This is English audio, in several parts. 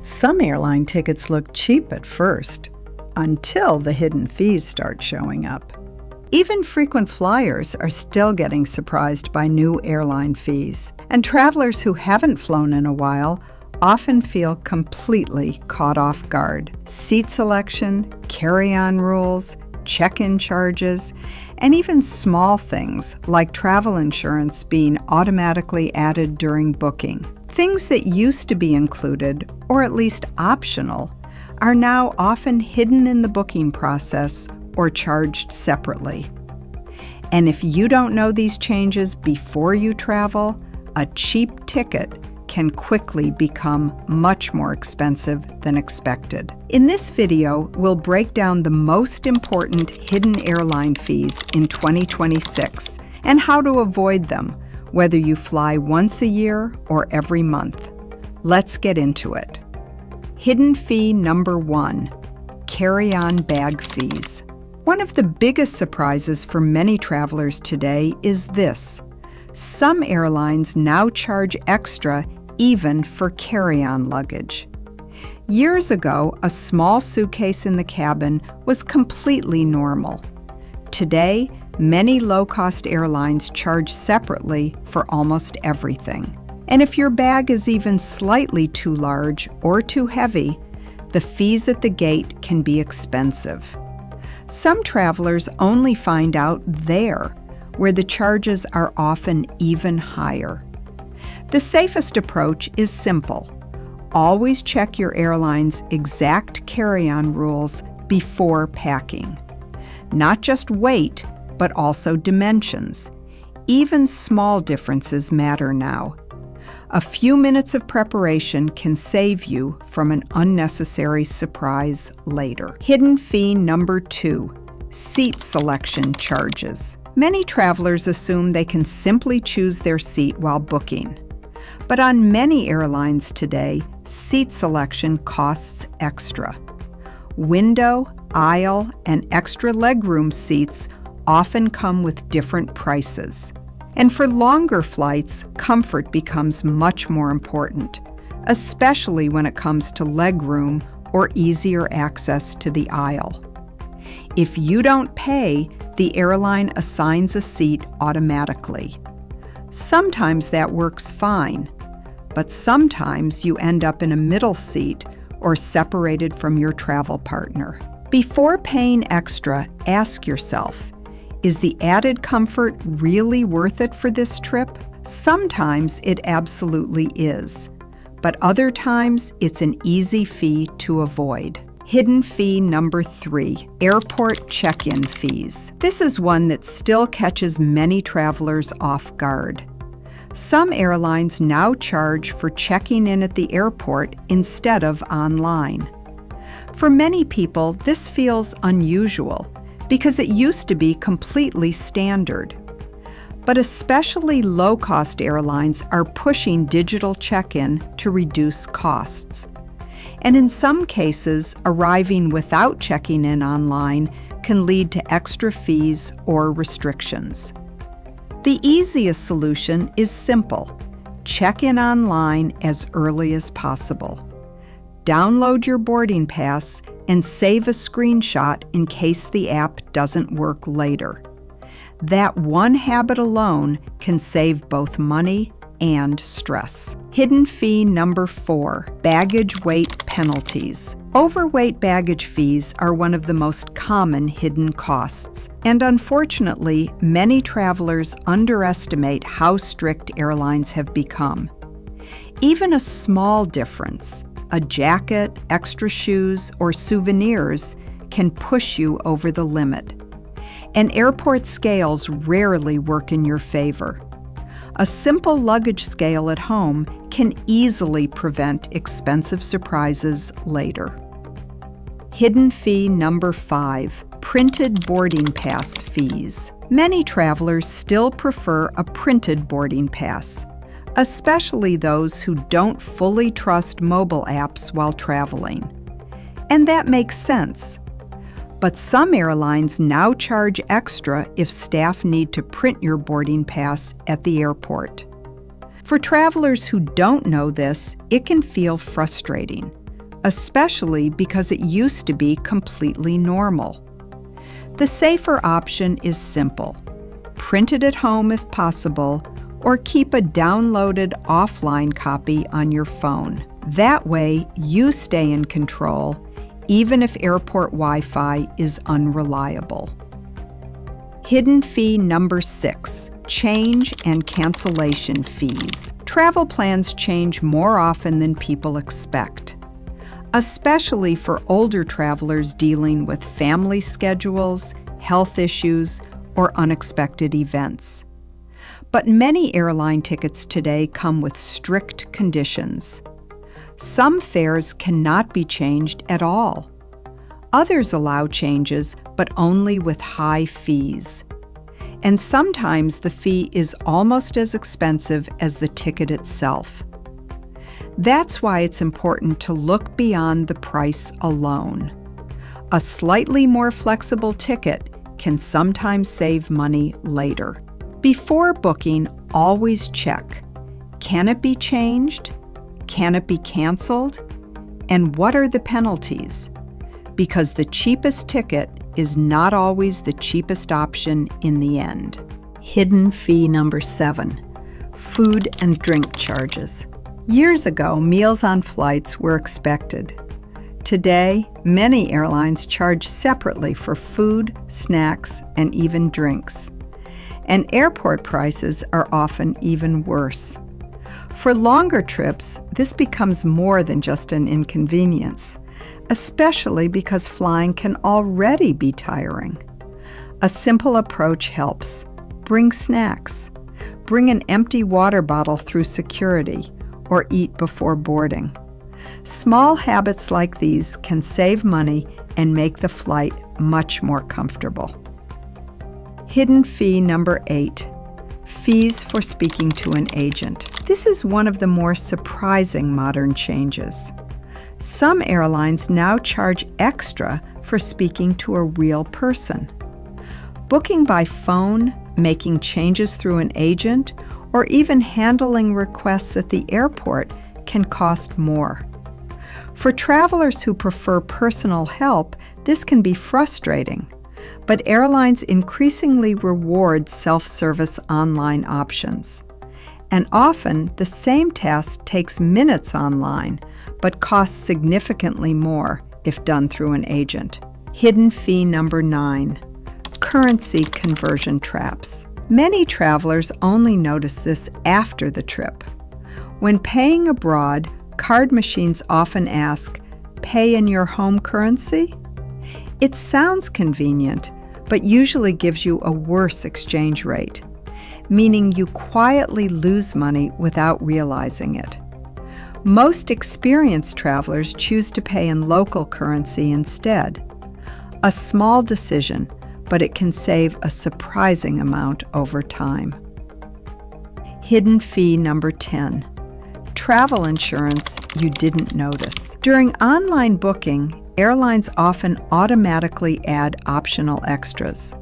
Some airline tickets look cheap at first, until the hidden fees start showing up. Even frequent flyers are still getting surprised by new airline fees, and travelers who haven't flown in a while often feel completely caught off guard. Seat selection, carry-on rules, check-in charges, and even small things like travel insurance being automatically added during booking. Things that used to be included, or at least optional, are now often hidden in the booking process or charged separately. And if you don't know these changes before you travel, a cheap ticket can quickly become much more expensive than expected. In this video, we'll break down the most important hidden airline fees in 2026 and how to avoid them, whether you fly once a year or every month. Let's get into it. Hidden fee number 1, carry-on bag fees. One of the biggest surprises for many travelers today is this. Some airlines now charge extra even for carry-on luggage. Years ago, a small suitcase in the cabin was completely normal. Today, many low-cost airlines charge separately for almost everything. And if your bag is even slightly too large or too heavy, the fees at the gate can be expensive. Some travelers only find out there, where the charges are often even higher. The safest approach is simple. Always check your airline's exact carry-on rules before packing. Not just weight, but also dimensions. Even small differences matter now. A few minutes of preparation can save you from an unnecessary surprise later. Hidden fee number 2, seat selection charges. Many travelers assume they can simply choose their seat while booking. But on many airlines today, seat selection costs extra. Window, aisle, and extra legroom seats often come with different prices. And for longer flights, comfort becomes much more important, especially when it comes to legroom or easier access to the aisle. If you don't pay, the airline assigns a seat automatically. Sometimes that works fine, but sometimes you end up in a middle seat or separated from your travel partner. Before paying extra, ask yourself, is the added comfort really worth it for this trip? Sometimes it absolutely is, but other times it's an easy fee to avoid. Hidden fee number 3, airport check-in fees. This is one that still catches many travelers off guard. Some airlines now charge for checking in at the airport instead of online. For many people, this feels unusual because it used to be completely standard. But especially low-cost airlines are pushing digital check-in to reduce costs. And in some cases, arriving without checking in online can lead to extra fees or restrictions. The easiest solution is simple. Check in online as early as possible. Download your boarding pass and save a screenshot in case the app doesn't work later. That one habit alone can save both money and stress. Hidden fee number 4, baggage weight penalties. Overweight baggage fees are one of the most common hidden costs, and unfortunately, many travelers underestimate how strict airlines have become. Even a small difference, a jacket, extra shoes, or souvenirs can push you over the limit. And airport scales rarely work in your favor. A simple luggage scale at home can easily prevent expensive surprises later. Hidden fee number 5, printed boarding pass fees. Many travelers still prefer a printed boarding pass, especially those who don't fully trust mobile apps while traveling. And that makes sense. But some airlines now charge extra if staff need to print your boarding pass at the airport. For travelers who don't know this, it can feel frustrating. especially because it used to be completely normal. The safer option is simple. Print it at home if possible, or keep a downloaded offline copy on your phone. That way, you stay in control, even if airport Wi-Fi is unreliable. Hidden fee number 6, change and cancellation fees. Travel plans change more often than people expect, especially for older travelers dealing with family schedules, health issues, or unexpected events. But many airline tickets today come with strict conditions. Some fares cannot be changed at all. Others allow changes, but only with high fees. And sometimes the fee is almost as expensive as the ticket itself. That's why it's important to look beyond the price alone. A slightly more flexible ticket can sometimes save money later. Before booking, always check. Can it be changed? Can it be canceled? And what are the penalties? Because the cheapest ticket is not always the cheapest option in the end. Hidden fee number 7, food and drink charges. Years ago, meals on flights were expected. Today, many airlines charge separately for food, snacks, and even drinks. And airport prices are often even worse. For longer trips, this becomes more than just an inconvenience, especially because flying can already be tiring. A simple approach helps. Bring snacks. Bring an empty water bottle through security, or eat before boarding. Small habits like these can save money and make the flight much more comfortable. Hidden fee number 8, fees for speaking to an agent. This is one of the more surprising modern changes. Some airlines now charge extra for speaking to a real person. Booking by phone, making changes through an agent, or even handling requests at the airport can cost more. For travelers who prefer personal help, this can be frustrating, but airlines increasingly reward self-service online options. And often, the same task takes minutes online, but costs significantly more if done through an agent. Hidden fee number 9, currency conversion traps. Many travelers only notice this after the trip. When paying abroad, card machines often ask, "Pay in your home currency?" It sounds convenient, but usually gives you a worse exchange rate, meaning you quietly lose money without realizing it. Most experienced travelers choose to pay in local currency instead. A small decision, but it can save a surprising amount over time. Hidden fee number 10, travel insurance you didn't notice. During online booking, airlines often automatically add optional extras: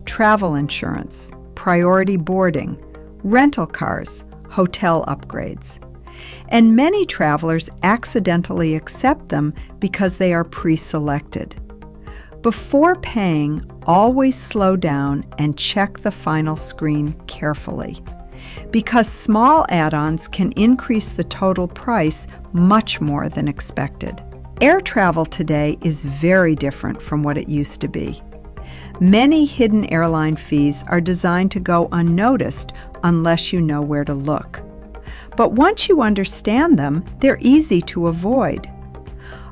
travel insurance, priority boarding, rental cars, hotel upgrades. And many travelers accidentally accept them because they are pre-selected. Before paying, always slow down and check the final screen carefully, because small add-ons can increase the total price much more than expected. Air travel today is very different from what it used to be. Many hidden airline fees are designed to go unnoticed unless you know where to look. But once you understand them, they're easy to avoid.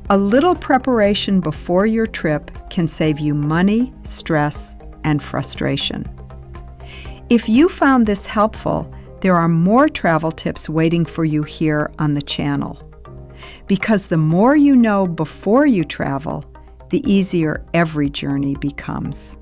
A little preparation before your trip can save you money, stress, and frustration. If you found this helpful, there are more travel tips waiting for you here on the channel. Because the more you know before you travel, the easier every journey becomes.